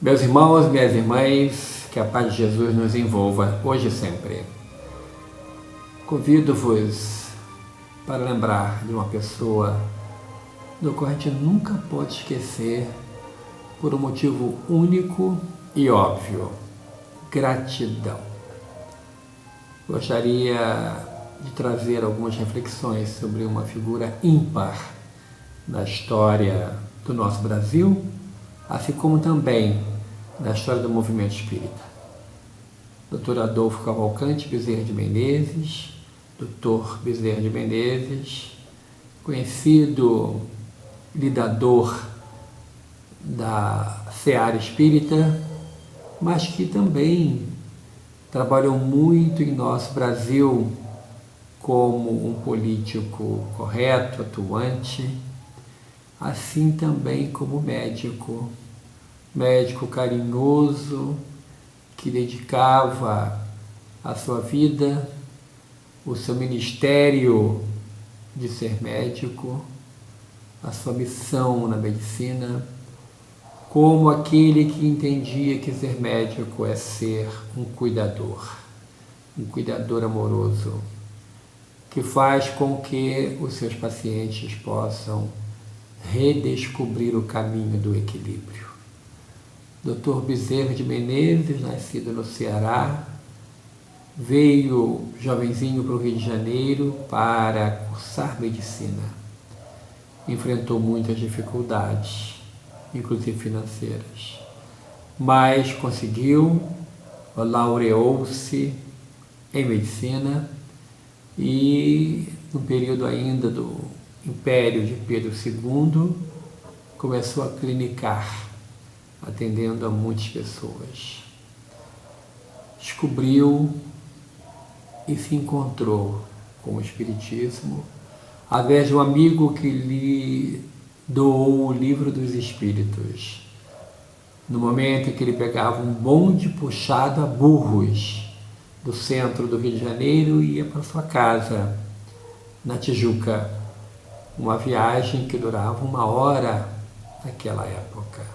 Meus irmãos, minhas irmãs, que a paz de Jesus nos envolva hoje e sempre. Convido-vos para lembrar de uma pessoa do qual a gente nunca pode esquecer por um motivo único e óbvio: gratidão. Gostaria de trazer algumas reflexões sobre uma figura ímpar na história do nosso Brasil, assim como também na história do movimento espírita. Dr. Adolfo Cavalcante Bezerra de Menezes, Dr. Bezerra de Menezes, conhecido lidador da seara espírita, mas que também trabalhou muito em nosso Brasil como um político correto, atuante, assim também como médico carinhoso, que dedicava a sua vida, o seu ministério de ser médico, a sua missão na medicina, como aquele que entendia que ser médico é ser um cuidador amoroso, que faz com que os seus pacientes possam redescobrir o caminho do equilíbrio. Dr. Bezerra de Menezes, nascido no Ceará, veio jovenzinho para o Rio de Janeiro para cursar medicina. Enfrentou muitas dificuldades, inclusive financeiras, mas conseguiu, laureou-se em medicina e, no período ainda do Império de Pedro II, começou a clinicar, atendendo a muitas pessoas. Descobriu e se encontrou com o Espiritismo através de um amigo que lhe doou o Livro dos Espíritos, no momento em que ele pegava um bonde puxado a burros do centro do Rio de Janeiro e ia para sua casa, na Tijuca, uma viagem que durava 1 hora naquela época.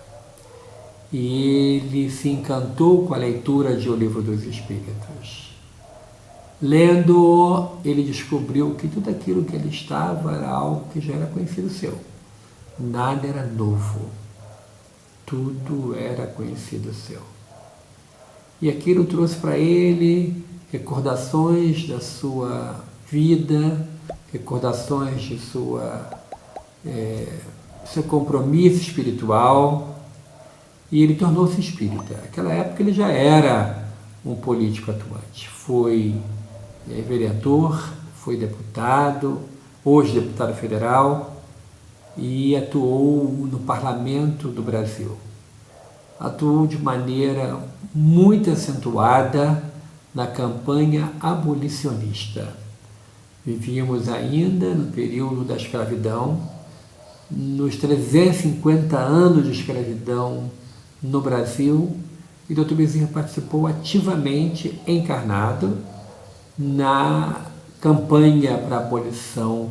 E ele se encantou com a leitura de O Livro dos Espíritos. Lendo, ele descobriu que tudo aquilo que ele estava era algo que já era conhecido seu. Nada era novo. Tudo era conhecido seu. E aquilo trouxe para ele recordações da sua vida, recordações de seu compromisso espiritual, e ele tornou-se espírita. Naquela época ele já era um político atuante. Foi vereador, foi deputado, hoje deputado federal, e atuou no Parlamento do Brasil. Atuou de maneira muito acentuada na campanha abolicionista. Vivíamos ainda no período da escravidão, nos 350 anos de escravidão no Brasil, e Dr. Bezerra participou ativamente, encarnado, na campanha para a abolição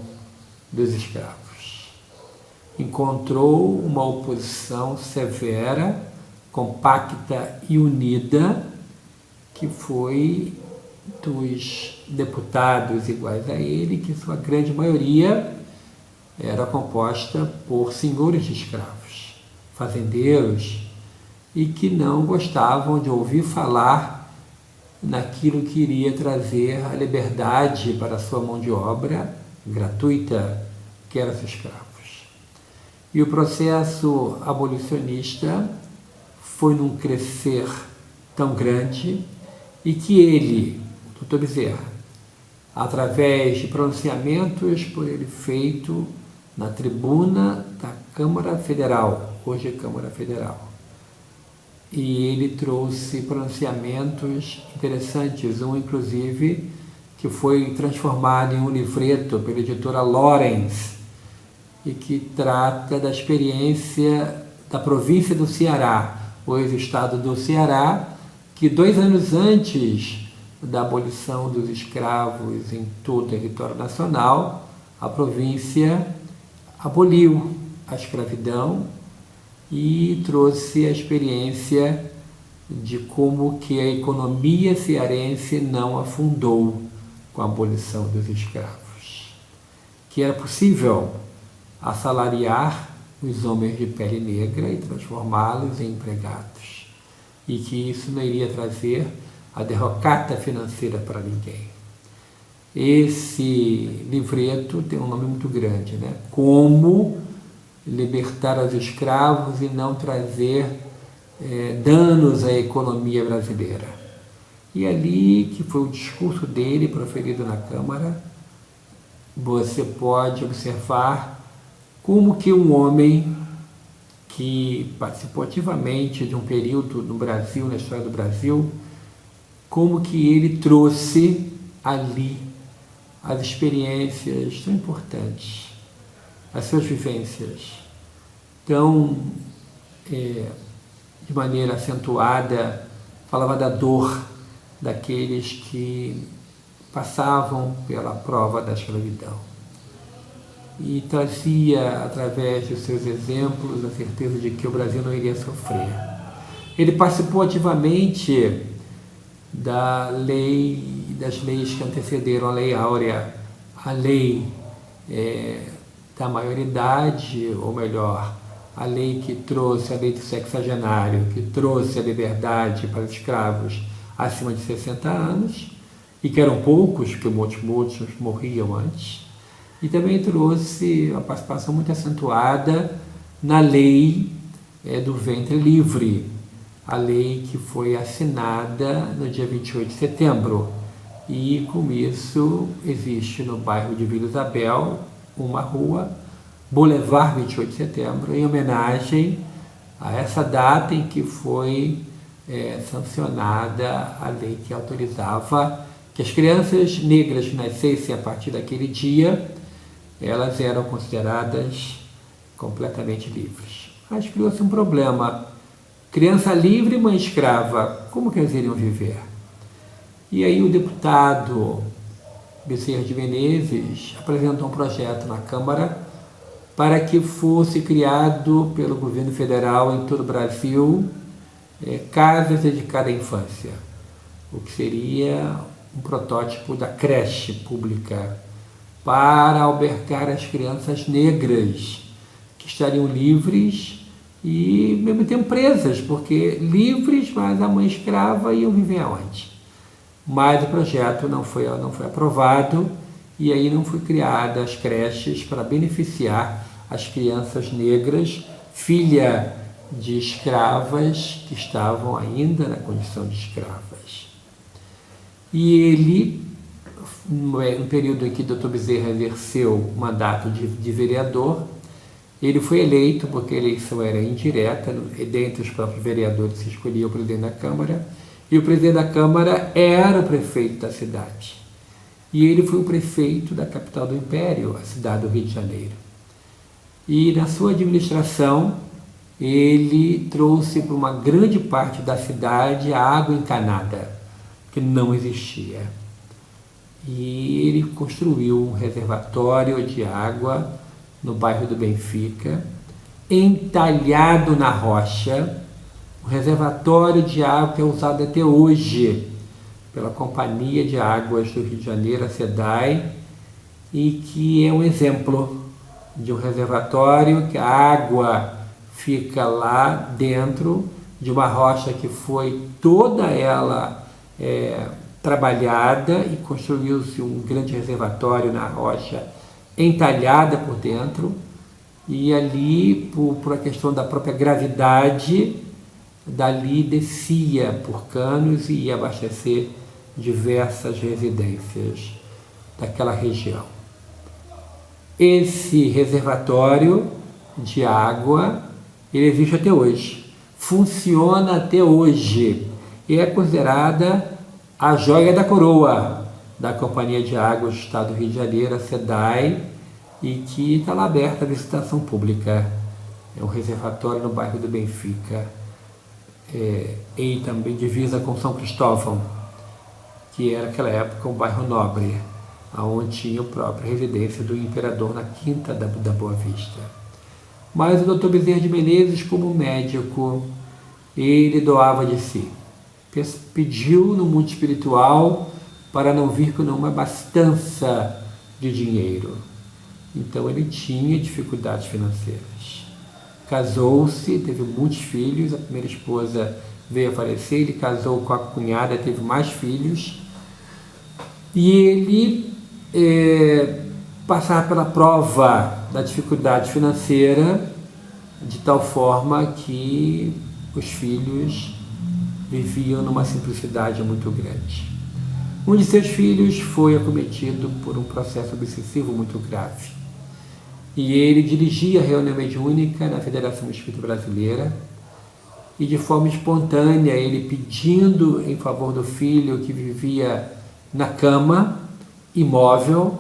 dos escravos. Encontrou uma oposição severa, compacta e unida, que foi dos deputados iguais a ele, que sua grande maioria era composta por senhores de escravos, fazendeiros, e que não gostavam de ouvir falar naquilo que iria trazer a liberdade para a sua mão de obra gratuita, que eram os escravos. E o processo abolicionista foi num crescer tão grande, e que ele, o Dr. Bezerra, através de pronunciamentos por ele feito na tribuna da Câmara Federal, hoje é Câmara Federal, e ele trouxe pronunciamentos interessantes, um inclusive que foi transformado em um livreto pela editora Lorenz, e que trata da experiência da província do Ceará, hoje estado do Ceará, que 2 anos antes da abolição dos escravos em todo o território nacional, a província aboliu a escravidão e trouxe a experiência de como que a economia cearense não afundou com a abolição dos escravos, que era possível assalariar os homens de pele negra e transformá-los em empregados, e que isso não iria trazer a derrocata financeira para ninguém. Esse livreto tem um nome muito grande, né? Como libertar os escravos e não trazer danos à economia brasileira. E ali, que foi o discurso dele proferido na Câmara, você pode observar como que um homem que participou ativamente de um período no Brasil, na história do Brasil, como que ele trouxe ali as experiências tão importantes, as suas vivências, tão, de maneira acentuada, falava da dor daqueles que passavam pela prova da escravidão. E trazia, através dos seus exemplos, a certeza de que o Brasil não iria sofrer. Ele participou ativamente das leis que antecederam a Lei Áurea, a lei da maioridade, ou melhor, a lei que trouxe a lei do sexagenário, que trouxe a liberdade para os escravos acima de 60 anos, e que eram poucos, porque muitos morriam antes. E também trouxe uma participação muito acentuada na lei do ventre livre, a lei que foi assinada no dia 28 de setembro. E com isso existe no bairro de Vila Isabel uma rua, Boulevard 28 de Setembro, em homenagem a essa data em que foi sancionada a lei que autorizava que as crianças negras que nascessem a partir daquele dia, elas eram consideradas completamente livres. Mas criou-se um problema. Criança livre e mãe escrava, como que eles iriam viver? E aí o deputado Bezerra de Menezes apresentou um projeto na Câmara para que fosse criado pelo governo federal em todo o Brasil casas dedicadas à infância, o que seria um protótipo da creche pública para albergar as crianças negras que estariam livres e mesmo tempo presas, porque livres, mas a mãe escrava iam viver aonde? Mas o projeto não foi aprovado e aí não foi criada as creches para beneficiar as crianças negras, filha de escravas que estavam ainda na condição de escravas. E ele, no período em que Dr. Bezerra exerceu o mandato de vereador, ele foi eleito, porque a eleição era indireta, dentre os próprios vereadores se escolhia o presidente da Câmara, e o presidente da Câmara era o prefeito da cidade. E ele foi o prefeito da capital do Império, a cidade do Rio de Janeiro. E na sua administração, ele trouxe para uma grande parte da cidade a água encanada, que não existia. E ele construiu um reservatório de água no bairro do Benfica, entalhado na rocha, um reservatório de água que é usado até hoje pela Companhia de Águas do Rio de Janeiro, a SEDAI, e que é um exemplo de um reservatório que a água fica lá dentro de uma rocha que foi toda ela trabalhada, e construiu-se um grande reservatório na rocha entalhada por dentro, e ali, por a questão da própria gravidade, dali descia por canos e ia abastecer diversas residências daquela região. Esse reservatório de água, ele existe até hoje, funciona até hoje, e é considerada a joia da coroa da Companhia de Águas do Estado do Rio de Janeiro, a SEDAI, e que está lá aberta à visitação pública. É um reservatório no bairro do Benfica, e também divisa com São Cristóvão, que era naquela época um bairro nobre, onde tinha a própria residência do imperador na Quinta da Boa Vista. Mas o Dr. Bezerra de Menezes, como médico, ele doava de si. Pediu no mundo espiritual para não vir com uma abastança de dinheiro. Então ele tinha dificuldades financeiras. Casou-se, teve muitos filhos, a primeira esposa veio a falecer, ele casou com a cunhada, teve mais filhos, e ele passava pela prova da dificuldade financeira de tal forma que os filhos viviam numa simplicidade muito grande. Um de seus filhos foi acometido por um processo obsessivo muito grave. E ele dirigia a reunião mediúnica na Federação Espírita Brasileira, e de forma espontânea, ele pedindo em favor do filho que vivia na cama, imóvel,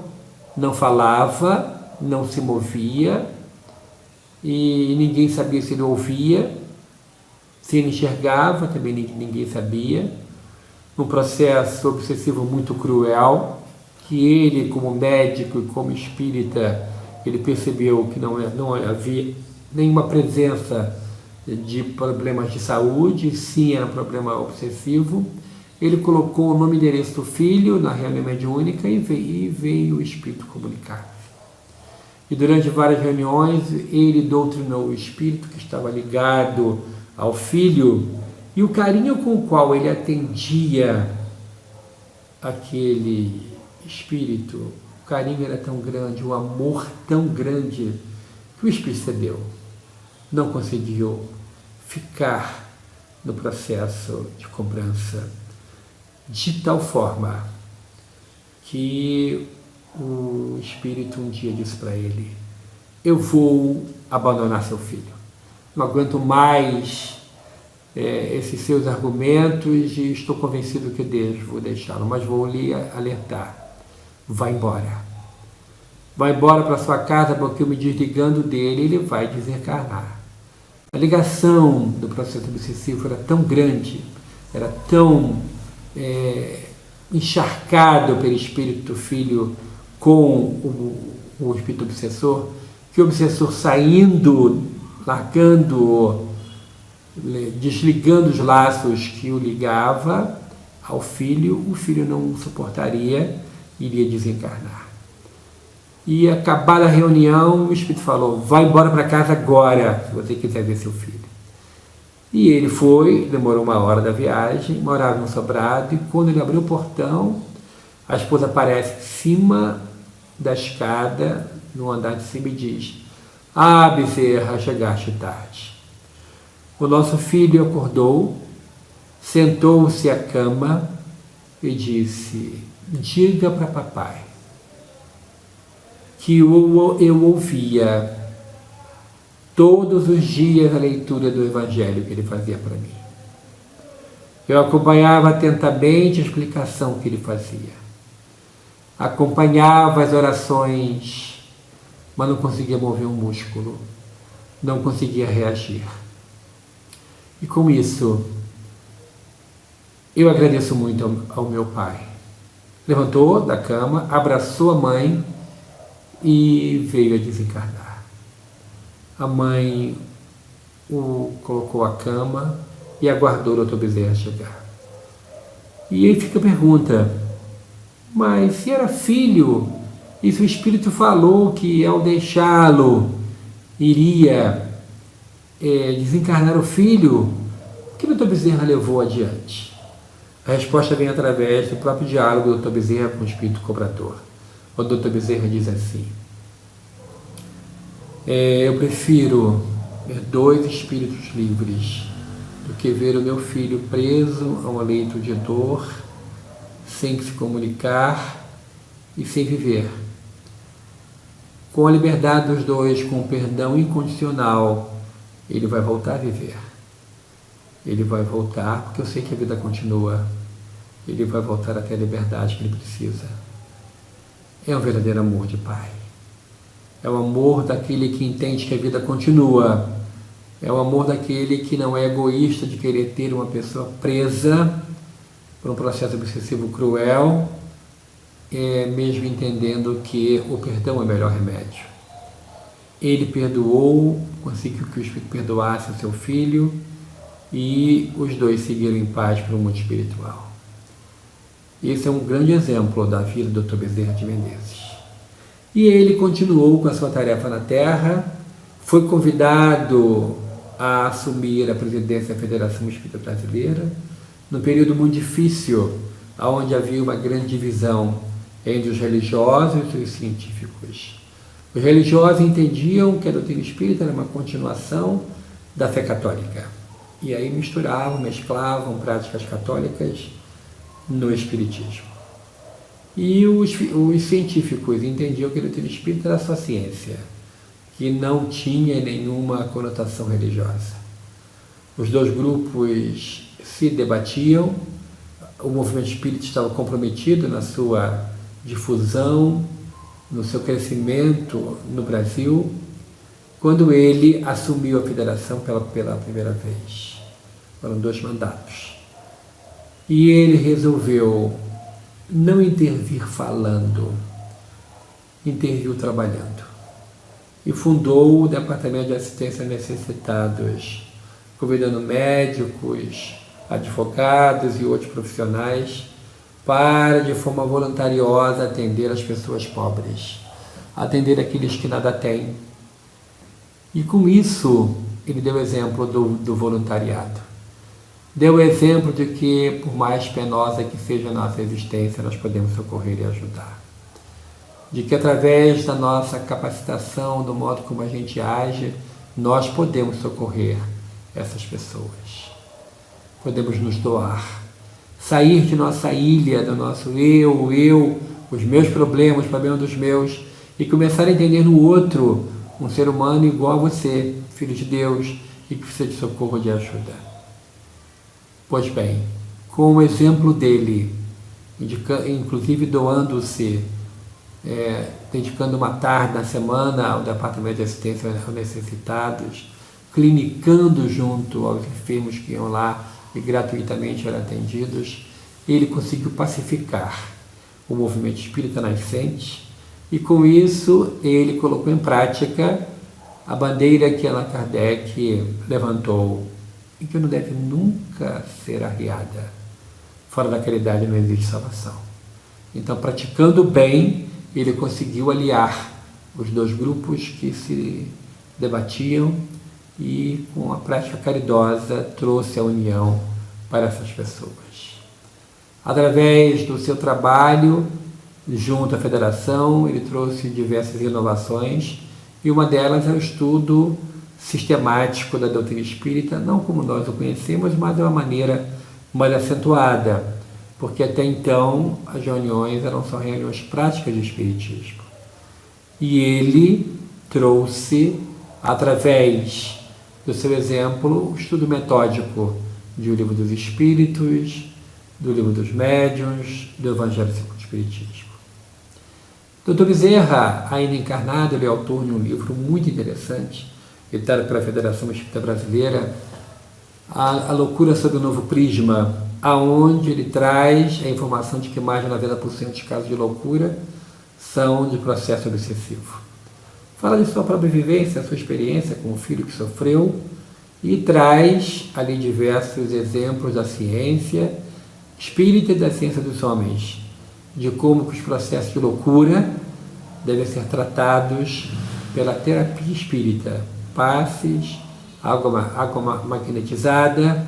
não falava, não se movia, e ninguém sabia se ele ouvia, se ele enxergava, também ninguém sabia. Um processo obsessivo muito cruel, que ele, como médico e como espírita, ele percebeu que não havia nenhuma presença de problemas de saúde, sim, era um problema obsessivo. Ele colocou o nome e endereço do filho na reunião mediúnica e veio o espírito comunicar. E durante várias reuniões, ele doutrinou o espírito que estava ligado ao filho, e o carinho com o qual ele atendia aquele espírito, o carinho era tão grande, o amor tão grande, que o espírito cedeu. Não conseguiu ficar no processo de cobrança, de tal forma que o espírito um dia disse para ele: eu vou abandonar seu filho, não aguento mais esses seus argumentos e estou convencido que devo deixá-lo, mas vou lhe alertar: vá embora. Vá embora para sua casa, porque eu me desligando dele, ele vai desencarnar. A ligação do processo obsessivo era tão grande, era tão encharcado pelo espírito do filho com o espírito obsessor, que o obsessor saindo, largando, desligando os laços que o ligava ao filho, o filho não suportaria, iria desencarnar. E acabada a reunião, o espírito falou: vai embora para casa agora, se você quiser ver seu filho. E ele foi, demorou 1 hora da viagem, morava num sobrado, e quando ele abriu o portão, a esposa aparece em cima da escada, no andar de cima, e diz: ah, Bezerra, chegaste tarde. O nosso filho acordou, sentou-se à cama e disse: diga para papai que eu ouvia todos os dias a leitura do Evangelho que ele fazia para mim. Eu acompanhava atentamente a explicação que ele fazia. Acompanhava as orações, mas não conseguia mover um músculo, não conseguia reagir. E com isso, eu agradeço muito ao meu pai. Levantou da cama, abraçou a mãe e veio a desencarnar. A mãe o colocou à cama e aguardou o Dr. Bezerra chegar. E aí fica a pergunta: mas se era filho, e se o espírito falou que ao deixá-lo iria desencarnar o filho, o que o Dr. Bezerra levou adiante? A resposta vem através do próprio diálogo do Dr. Bezerra com o espírito cobrador. O Dr. Bezerra diz assim: eu prefiro ver 2 espíritos livres do que ver o meu filho preso a um leito de dor, sem se comunicar e sem viver. Com a liberdade dos 2, com o perdão incondicional, ele vai voltar a viver. Ele vai voltar, porque eu sei que a vida continua. Ele vai voltar até a liberdade que ele precisa. É um verdadeiro amor de pai. É o amor daquele que entende que a vida continua. É o amor daquele que não é egoísta de querer ter uma pessoa presa por um processo obsessivo cruel, mesmo entendendo que o perdão é o melhor remédio. ele perdoou, conseguiu que o Espírito perdoasse o seu filho e os dois seguiram em paz para o mundo espiritual. Esse é um grande exemplo da vida do Dr. Bezerra de Menezes. E ele continuou com a sua tarefa na Terra, foi convidado a assumir a presidência da Federação Espírita Brasileira, num período muito difícil, onde havia uma grande divisão entre os religiosos e os científicos. Os religiosos entendiam que a doutrina espírita era uma continuação da fé católica. E aí mesclavam práticas católicas no espiritismo. E os científicos entendiam que a doutrina espírita era só ciência, que não tinha nenhuma conotação religiosa. Os dois grupos se debatiam, o movimento espírita estava comprometido na sua difusão, no seu crescimento no Brasil, quando ele assumiu a federação pela primeira vez. Foram 2 mandatos. E ele resolveu não intervir falando, interviu trabalhando. E fundou o Departamento de Assistência a Necessitados, convidando médicos, advogados e outros profissionais para, de forma voluntariosa, atender as pessoas pobres, atender aqueles que nada têm. E com isso, ele deu exemplo do voluntariado. Deu exemplo de que, por mais penosa que seja a nossa existência, nós podemos socorrer e ajudar. De que, através da nossa capacitação, do modo como a gente age, nós podemos socorrer essas pessoas. Podemos nos doar. Sair de nossa ilha, do nosso eu, os meus problemas, o problema dos meus, e começar a entender no outro um ser humano igual a você, filho de Deus, e que precisa de socorro, de ajuda. Pois bem, com o exemplo dele, inclusive doando-se, dedicando uma tarde na semana ao Departamento de Assistência aos Necessitados, clinicando junto aos enfermos que iam lá e gratuitamente eram atendidos, ele conseguiu pacificar o movimento espírita nascente e, com isso, ele colocou em prática a bandeira que Allan Kardec levantou e que não deve nunca ser arriada. Fora da caridade não existe salvação. Então, praticando bem, ele conseguiu aliar os 2 grupos que se debatiam e, com a prática caridosa, trouxe a união para essas pessoas. Através do seu trabalho junto à Federação, ele trouxe diversas inovações e uma delas é o estudo sistemático da doutrina espírita, não como nós o conhecemos, mas de uma maneira mais acentuada, porque até então as reuniões eram só reuniões práticas de espiritismo. E ele trouxe, através do seu exemplo, o estudo metódico do Livro dos Espíritos, do Livro dos Médiuns, do Evangelho segundo o Espiritismo. Dr. Bezerra, ainda encarnado, ele é autor de um livro muito interessante, editado pela Federação Espírita Brasileira, a Loucura sob o Novo Prisma, aonde ele traz a informação de que mais de 90% dos casos de loucura são de processo obsessivo. Fala de sua própria vivência, sua experiência com o filho que sofreu e traz ali diversos exemplos da ciência espírita e da ciência dos homens, de como que os processos de loucura devem ser tratados pela terapia espírita, passes, água magnetizada,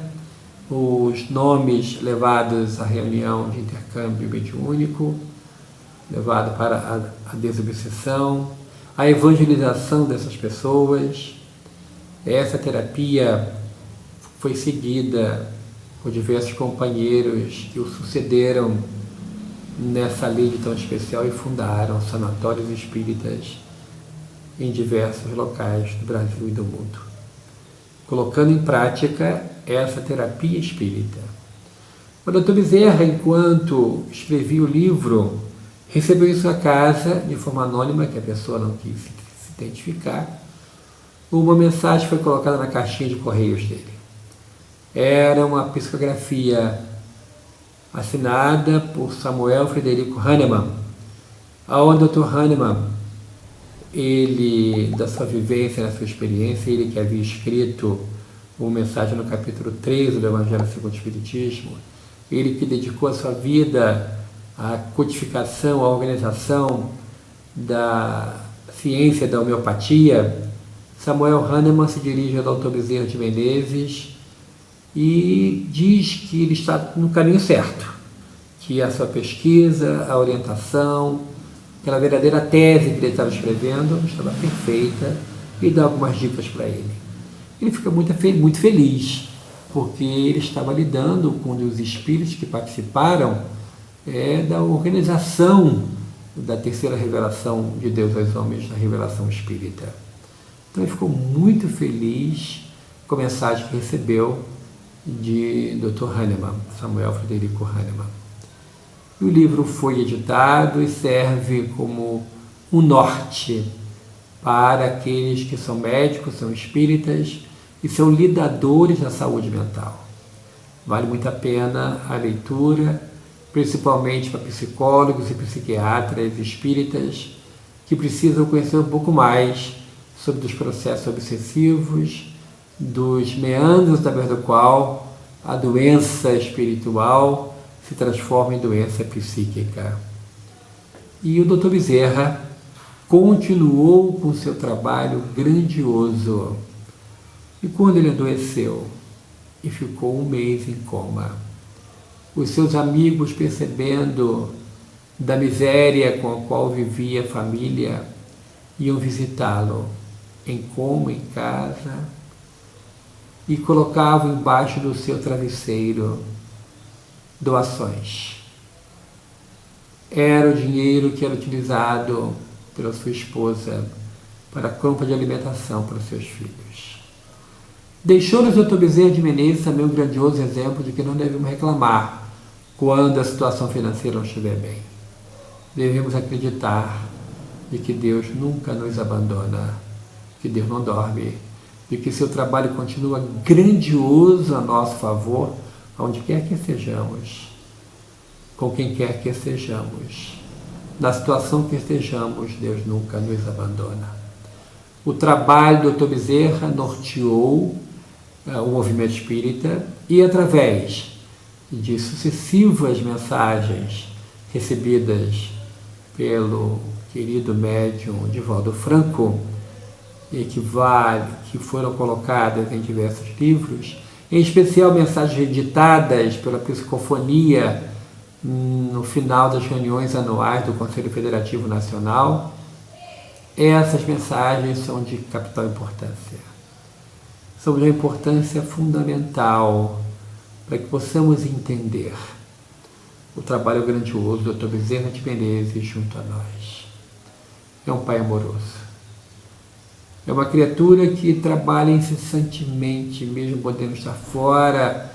os nomes levados à reunião de intercâmbio mediúnico, levado para a desobsessão, a evangelização dessas pessoas. Essa terapia foi seguida por diversos companheiros que o sucederam nessa lei tão especial e fundaram sanatórios espíritas em diversos locais do Brasil e do mundo, colocando em prática essa terapia espírita. O Dr. Bezerra, enquanto escrevia o livro, recebeu em sua casa, de forma anônima, que a pessoa não quis se identificar, uma mensagem foi colocada na caixinha de correios dele. Era uma psicografia assinada por Samuel Frederico Hahnemann, onde o Dr. Hahnemann ele, da sua vivência, da sua experiência, ele que havia escrito uma mensagem no capítulo 13 do Evangelho segundo o Espiritismo, ele que dedicou a sua vida à codificação, à organização da ciência da homeopatia, Samuel Hahnemann se dirige ao Dr. Bezerra de Menezes e diz que ele está no caminho certo, que a sua pesquisa, a orientação, aquela verdadeira tese que ele estava escrevendo estava perfeita, e dá algumas dicas para ele. Ele fica muito feliz, porque ele estava lidando com um dos espíritos que participaram da organização da terceira revelação de Deus aos homens, da revelação espírita. Então ele ficou muito feliz com a mensagem que recebeu de Dr. Hahnemann, Samuel Frederico Hahnemann. E o livro foi editado e serve como um norte para aqueles que são médicos, são espíritas e são lidadores da saúde mental. Vale muito a pena a leitura, principalmente para psicólogos e psiquiatras espíritas que precisam conhecer um pouco mais sobre os processos obsessivos, dos meandros através do qual a doença espiritual se transforma em doença psíquica. E o Dr. Bezerra continuou com seu trabalho grandioso. E quando ele adoeceu e ficou um mês em coma, os seus amigos, percebendo da miséria com a qual vivia a família, iam visitá-lo em coma, em casa, e colocavam embaixo do seu travesseiro doações. Era o dinheiro que era utilizado pela sua esposa para a compra de alimentação para os seus filhos. Deixou-nos o Dr. Bezerra de Menezes também um grandioso exemplo de que não devemos reclamar quando a situação financeira não estiver bem. Devemos acreditar de que Deus nunca nos abandona, que Deus não dorme, de que seu trabalho continua grandioso a nosso favor, onde quer que estejamos, com quem quer que estejamos, na situação que estejamos, Deus nunca nos abandona. O trabalho do Dr. Bezerra norteou o movimento espírita e, através de sucessivas mensagens recebidas pelo querido médium Divaldo Franco, e que foram colocadas em diversos livros, em especial mensagens editadas pela Psicofonia no final das reuniões anuais do Conselho Federativo Nacional, essas mensagens são de capital importância. São de uma importância fundamental para que possamos entender o trabalho grandioso do Dr. Bezerra de Menezes junto a nós. É um pai amoroso. É uma criatura que trabalha incessantemente, mesmo podendo estar fora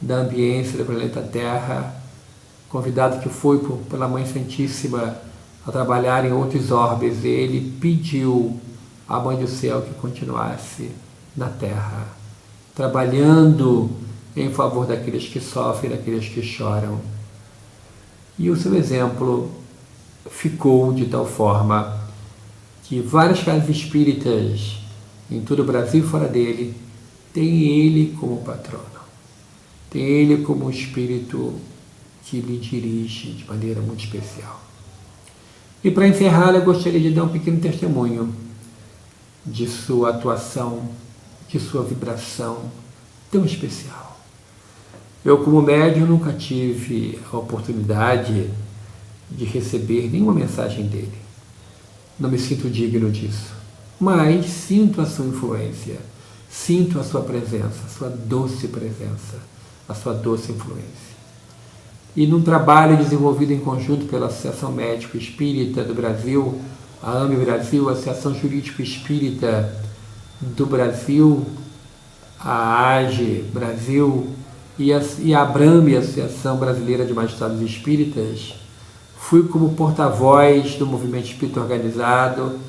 da ambiência do planeta Terra, convidado que foi pela Mãe Santíssima a trabalhar em outros orbes. Ele pediu à Mãe do Céu que continuasse na Terra, trabalhando em favor daqueles que sofrem, daqueles que choram. E o seu exemplo ficou de tal forma que várias casas espíritas em todo o Brasil e fora dele têm ele como patrono, tem ele como um espírito que lhe dirige de maneira muito especial. E para encerrar, eu gostaria de dar um pequeno testemunho de sua atuação, de sua vibração tão especial. Eu, como médium, nunca tive a oportunidade de receber nenhuma mensagem dele. Não me sinto digno disso, mas sinto a sua influência, sinto a sua presença, a sua doce presença, a sua doce influência. E num trabalho desenvolvido em conjunto pela Associação Médico Espírita do Brasil, a AME Brasil, a Associação Jurídico Espírita do Brasil, a AGE Brasil e a ABRAME, a Associação Brasileira de Magistrados Espíritas, fui como porta-voz do movimento espírita organizado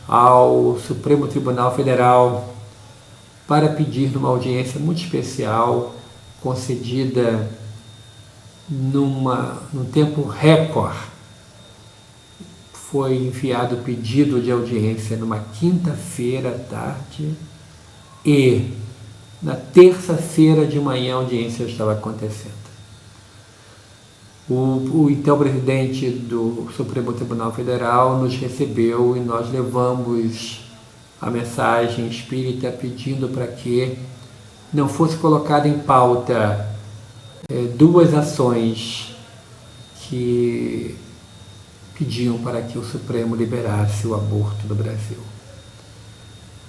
ao Supremo Tribunal Federal para pedir numa audiência muito especial, concedida num tempo recorde. foi enviado o pedido de audiência numa quinta-feira à tarde e na terça-feira de manhã a audiência estava acontecendo. O então presidente do Supremo Tribunal Federal nos recebeu e nós levamos a mensagem espírita pedindo para que não fosse colocada em pauta duas ações que pediam para que o Supremo liberasse o aborto no Brasil.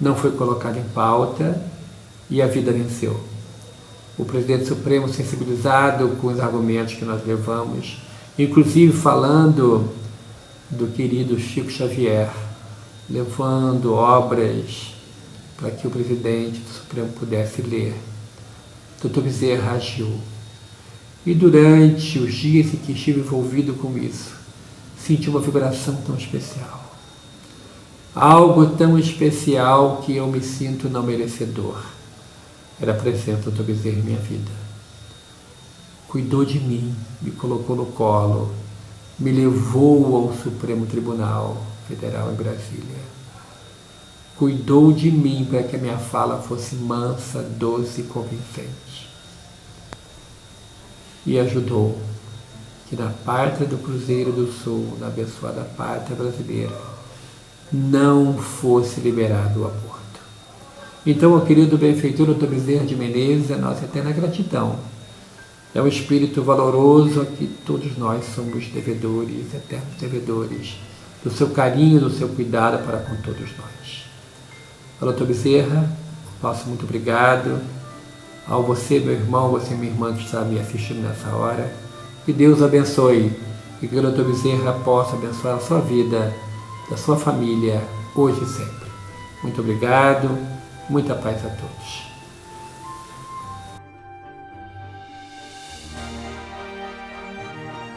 Não foi colocado em pauta e a vida venceu. O presidente Supremo, sensibilizado com os argumentos que nós levamos, inclusive falando do querido Chico Xavier, levando obras para que o presidente do Supremo pudesse ler. Dr. Bezerra agiu. E durante os dias em que estive envolvido com isso, senti uma vibração tão especial. Algo tão especial que eu me sinto não merecedor. Era presente o Dr. Bezerra em minha vida. Cuidou de mim, me colocou no colo, me levou ao Supremo Tribunal Federal em Brasília. Cuidou de mim para que a minha fala fosse mansa, doce e convincente. E ajudou que na pátria do Cruzeiro do Sul, na abençoada pátria brasileira, não fosse liberado o aborto. Então, meu querido benfeitor Dr. Bezerra de Menezes, a nossa eterna gratidão. É um espírito valoroso a que todos nós somos devedores, eternos devedores, do seu carinho, do seu cuidado para com todos nós. Ao Dr. Bezerra, nosso muito obrigado. Ao você, meu irmão, você, minha irmã, que está me assistindo nessa hora. Que Deus abençoe e que o Dr. Bezerra possa abençoar a sua vida, da sua família, hoje e sempre. Muito obrigado. Muita paz a todos.